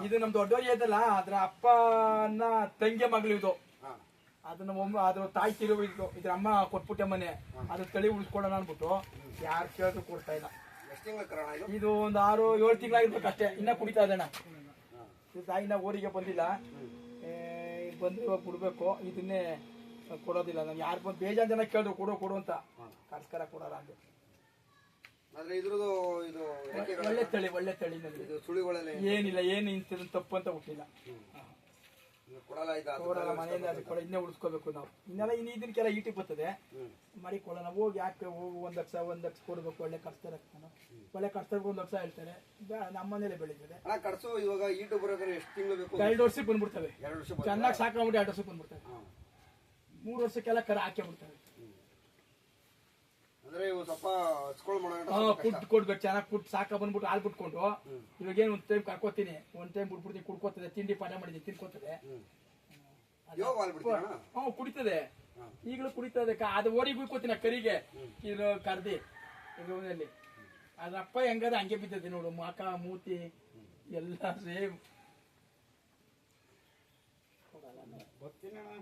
ಇದು ನಮ್ ದೊಡ್ಡವ್ರಿಗೆ ಐತಲ್ಲ ಅದ್ರ ಅಪ್ಪನ ತಂಗಿ ಮಗಳು ಇದು. ಅದನ್ನ ಅದ್ರ ತಾಯಿ ತಿರುಗಿದ್ದು ಇದ್ರ ಅಮ್ಮ ಕೊಟ್ಬಿಟ್ಟೆ ಮನೆ ಅದ್ರ ತಳಿ ಉಳಿಸ್ಕೊಡೋಣ ಅನ್ಬಿಟ್ಟು ಯಾರು ಕೇಳಿದ್ರು ಕೊಡ್ತಾ ಇಲ್ಲ. ಇದು ಒಂದು 6-7 ತಿಂಗಳಾಗಿರ್ಬೇಕು ಅಷ್ಟೇ. ಇನ್ನ ಕುಡಿತಾ ಇದಣ್ಣ. ತಾಯಿ ಇನ್ನ ಊರಿಗೆ ಬಂದಿಲ್ಲ. ಬಂದ್ರೆ ಇವಾಗ ಬಿಡ್ಬೇಕು. ಇದನ್ನೇ ಕೊಡೋದಿಲ್ಲ. ನಾನು ಯಾರು ಬಂದು ಬೇಜಾನ್ ಜನ ಕೇಳಿದ್ರು ಕೊಡು ಅಂತ ಕರ್ಸ್ಕರ ಕೊಡಲ್ಲ ಅಂದೆ. ಒಳ್ಳೆ ತಳಿ ಏನಿಲ್ಲ, ಏನು ಇಂಥದ್ದು ತಪ್ಪು ಅಂತ ಹುಟ್ಟಿಲ್ಲ. ಕೊಡಲ್ಲ ಮನೆಯಿಂದ ಇನ್ನೇ ಉಳಿಸ್ಕೋಬೇಕು ನಾವು. ಇನ್ನೆಲ್ಲ ಇದಕ್ಕೆಲ್ಲ ಈಟಿಗೆ ಬರ್ತದೆ ಮಾಡಿ ಕೊಡೋಣ. ಹೋಗಿ ಯಾಕೆ ಹೋಗು 1 ಲಕ್ಷ ಕೊಡ್ಬೇಕು. ಒಳ್ಳೆ ಕಟ್ಸ್ತಾರೆ ಒಳ್ಳೆ ಕಟ್ಸ್ತಾರೆ 1 ಲಕ್ಷ ಹೇಳ್ತಾರೆ. ನಮ್ಮ ಮನೇಲೆ ಬೆಳೀತದೆ. 2 ವರ್ಷಕ್ಕೆ ಬಂದ್ಬಿಡ್ತವೆ. ಚೆನ್ನಾಗಿ ಸಾಕೊಂಡ್ಬಿಟ್ಟು 2 ವರ್ಷಕ್ಕೆ ಬಂದ್ಬಿಡ್ತವೆ. 3 ವರ್ಷಕ್ಕೆಲ್ಲ ಕರ ಹಾಕಿ ಬಿಡ್ತವೆ. ಕುಟ್ ಕೊಡ್ಬೇಕು. ಚೆನ್ನಾಗಿ ಕುಟ್ ಸಾಕ ಬಂದ್ಬಿಟ್ಟು ಹಾಲು ಬಿಟ್ಕೊಂಡು ಇವಾಗ ಏನು 1 ಟೈಮ್ ಕರ್ಕೋತೀನಿ, 1 ಟೈಮ್ ಬಿಟ್ಬಿಡ್ತೀನಿ. ಕುಡ್ಕೋತದೆ, ತಿಂಡಿ ಪಾಠ ಮಾಡಿದ್ದೀನಿ ತಿನ್ಕೋತದೆ. ಕುಡಿತದೆ. ಈಗಲೂ ಕುಡಿತದೆ. ಅದು ಓಡಿ ಬಿಡ್ಕೋತೀನಿ ಕರಿಗೆ ಕರ್ದಿ ರೂಮ್ನಲ್ಲಿ. ಅದ್ರಪ್ಪ ಹೆಂಗದ ಹಂಗೆ ಬಿದ್ದದೆ ನೋಡು. ಮಾಕ ಮೂತಿ ಎಲ್ಲ ಸೇಮ್.